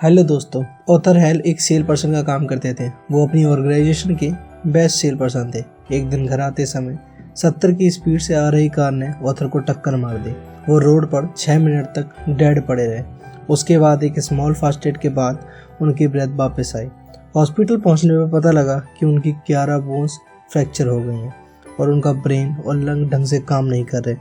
Hello दोस्तों, author hello एक cell person का काम करते थे। वो अपनी ऑर्गेनाइजेशन के बेस्ट सेल पर्सन थे। एक दिन घर आते समय 70 की स्पीड से आ रही कार ने ऑथर को टक्कर मार दी। वो रोड पर 6 मिनट तक डेड पड़े रहे। उसके बाद एक स्मॉल फर्स्ट एड के बाद उनकी ब्रेथ वापस आई। हॉस्पिटल पहुंचने पर पता लगा कि उनकी 11 बोन्स फ्रैक्चर हो गई हैं और उनका ब्रेन और लंग ढंग से काम नहीं कर रहे।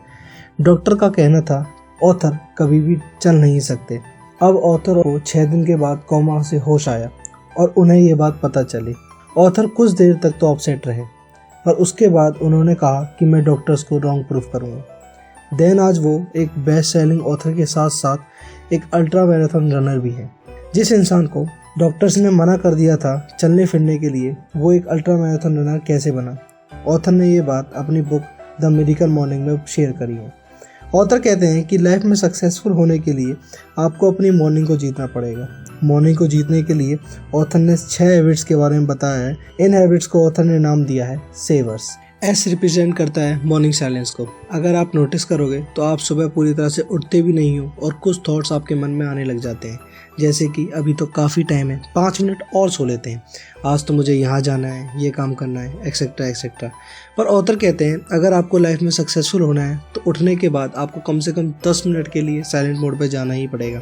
डॉक्टर का कहना था ऑथर कभी भी चल नहीं सकते। अब ऑथर को 6 दिन के बाद कोमा से होश आया और उन्हें ये बात पता चली। ऑथर कुछ देर तक तो अपसेट रहे, पर उसके बाद उन्होंने कहा कि मैं डॉक्टर्स को रॉन्ग प्रूफ करूँगा। देन आज वो एक बेस्ट सेलिंग ऑथर के साथ साथ एक अल्ट्रा मैराथन रनर भी है। जिस इंसान को डॉक्टर्स ने मना कर दिया था चलने फिरने के लिए, वो एक अल्ट्रा मैराथन रनर कैसे बना? ऑथर ने ये बात अपनी बुक द मिरेकल मॉर्निंग में शेयर करी है। ऑथर कहते हैं कि लाइफ में सक्सेसफुल होने के लिए आपको अपनी मॉर्निंग को जीतना पड़ेगा। मॉर्निंग को जीतने के लिए ऑथर ने 6 हैबिट्स के बारे में बताया है। इन हैबिट्स को ऑथर ने नाम दिया है सेवर्स। एस रिप्रेजेंट करता है मॉर्निंग साइलेंस को। अगर आप नोटिस करोगे तो आप सुबह पूरी तरह से उठते भी नहीं हो और कुछ थॉट्स आपके मन में आने लग जाते हैं, जैसे कि अभी तो काफ़ी टाइम है, 5 मिनट और सो लेते हैं, आज तो मुझे यहाँ जाना है, ये काम करना है, एक्सेट्रा एक्सेट्रा। पर ऑथर कहते हैं अगर आपको लाइफ में सक्सेसफुल होना है तो उठने के बाद आपको कम से कम 10 मिनट के लिए साइलेंट मोड पर जाना ही पड़ेगा।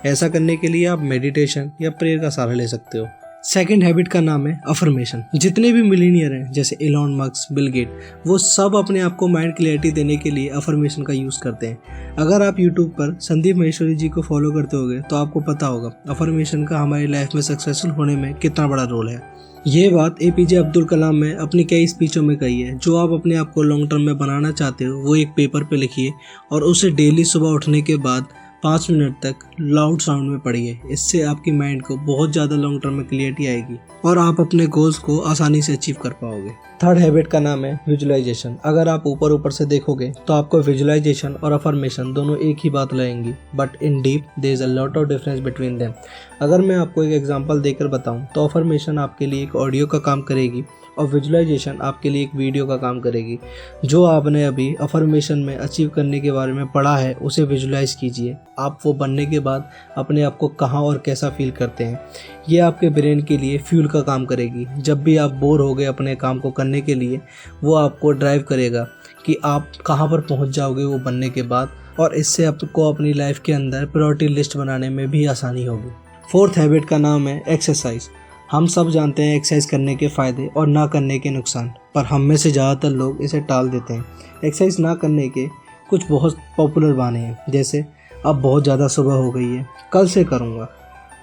ऐसा करने के लिए आप मेडिटेशन या प्रेयर का सहारा ले सकते हो। सेकंड हैबिट का नाम है अफर्मेशन। जितने भी मिलीनियर हैं जैसे एलॉन मस्क, बिल गेट, वो सब अपने आप को माइंड क्लैरिटी देने के लिए अफर्मेशन का यूज़ करते हैं। अगर आप यूट्यूब पर संदीप महेश्वरी जी को फॉलो करते होगे तो आपको पता होगा अफर्मेशन का हमारी लाइफ में सक्सेसफुल होने में कितना बड़ा रोल है। ये बात एपीजे अब्दुल कलाम ने अपनी कई स्पीचों में कही है। जो आप अपने आप को लॉन्ग टर्म में बनाना चाहते हो वो एक पेपर पे लिखिए और उसे डेली सुबह उठने के बाद 5 मिनट तक लाउड साउंड में पढ़िए। इससे आपकी माइंड को बहुत ज़्यादा लॉन्ग टर्म में क्लियरिटी आएगी और आप अपने गोल्स को आसानी से अचीव कर पाओगे। थर्ड हैबिट का नाम है विजुअलाइजेशन। अगर आप ऊपर से देखोगे तो आपको विजुअलाइजेशन और अफर्मेशन दोनों एक ही बात लगेंगी, but in deep there is a lot of difference between them. अगर मैं आपको एक एग्जांपल देकर बताऊं तो अफर्मेशन आपके लिए एक ऑडियो का काम करेगी और विजुअलाइजेशन आपके लिए एक वीडियो का काम करेगी। जो आपने अभी अफर्मेशन में अचीव करने के बारे में पढ़ा है उसे विजुअलाइज कीजिए। आप वो बनने के बाद अपने आप को कहाँ और कैसा फील करते हैं। ये आपके ब्रेन के लिए फ्यूल का काम करेगी। जब भी आप बोर हो गए अपने काम को करने के लिए, वो आपको ड्राइव करेगा कि आप कहाँ पर पहुँच जाओगे वो बनने के बाद, और इससे आपको अपनी लाइफ के अंदर प्रायोरिटी लिस्ट बनाने में भी आसानी होगी। फोर्थ हैबिट का नाम है एक्सरसाइज। हम सब जानते हैं एक्सरसाइज करने के फ़ायदे और ना करने के नुकसान, पर हम में से ज़्यादातर लोग इसे टाल देते हैं। एक्सरसाइज ना करने के कुछ बहुत पॉपुलर बहाने हैं, जैसे अब बहुत ज़्यादा सुबह हो गई है, कल से करूँगा,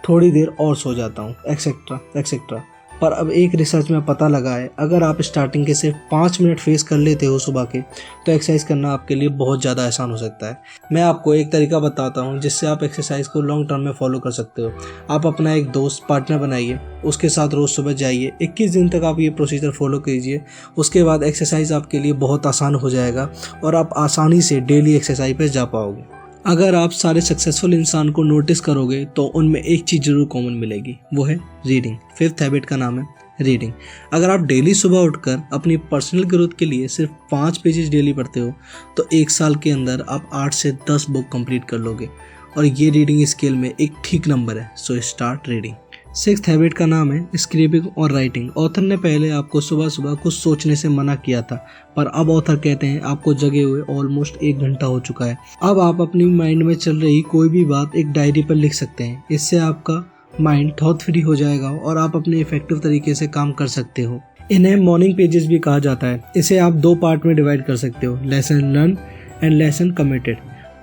थोड़ी देर और सो जाता हूँ, एक्सेट्रा एक्सेट्रा। पर अब एक रिसर्च में पता लगा है अगर आप स्टार्टिंग के सिर्फ 5 मिनट फेस कर लेते हो सुबह के, तो एक्सरसाइज करना आपके लिए बहुत ज़्यादा आसान हो सकता है। मैं आपको एक तरीका बताता हूँ जिससे आप एक्सरसाइज को लॉन्ग टर्म में फॉलो कर सकते हो। आप अपना एक दोस्त पार्टनर बनाइए, उसके साथ रोज़ सुबह जाइए। 21 दिन तक आप ये प्रोसीजर फॉलो कीजिए। उसके बाद एक्सरसाइज आपके लिए बहुत आसान हो जाएगा और आप आसानी से डेली एक्सरसाइज पर जा पाओगे। अगर आप सारे सक्सेसफुल इंसान को नोटिस करोगे तो उनमें एक चीज़ जरूर कॉमन मिलेगी, वो है रीडिंग। फिफ्थ हैबिट का नाम है रीडिंग। अगर आप डेली सुबह उठकर अपनी पर्सनल ग्रोथ के लिए सिर्फ 5 पेजेस डेली पढ़ते हो तो 1 साल के अंदर आप 8 से 10 बुक कंप्लीट कर लोगे, और ये रीडिंग स्केल में एक ठीक नंबर है। So start reading. Sixth habit का नाम है स्क्रिपिंग और राइटिंग। ऑथर ने पहले आपको सुबह सुबह कुछ सोचने से मना किया था, पर अब ऑथर कहते हैं आपको जगे हुए ऑलमोस्ट 1 घंटा हो चुका है। अब आप अपनी माइंड में चल रही कोई भी बात एक डायरी पर लिख सकते हैं। इससे आपका माइंड थॉट फ्री हो जाएगा और आप अपने इफेक्टिव तरीके से काम कर सकते हो। इन्हें मॉर्निंग पेजेस भी कहा जाता है। इसे आप 2 पार्ट में डिवाइड कर सकते हो, lesson learn and lesson committed.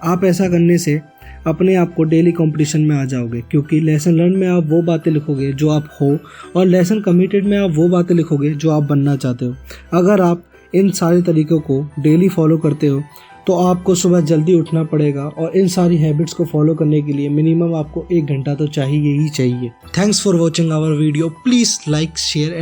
आप ऐसा करने से अपने आप को डेली कंपटीशन में आ जाओगे, क्योंकि लेसन लर्न में आप वो बातें लिखोगे जो आप हो और लेसन कमिटेड में आप वो बातें लिखोगे जो आप बनना चाहते हो। अगर आप इन सारे तरीकों को डेली फॉलो करते हो तो आपको सुबह जल्दी उठना पड़ेगा, और इन सारी हैबिट्स को फॉलो करने के लिए मिनिमम आपको 1 घंटा तो चाहिए ही चाहिए। Thanks for watching our video. Please like, share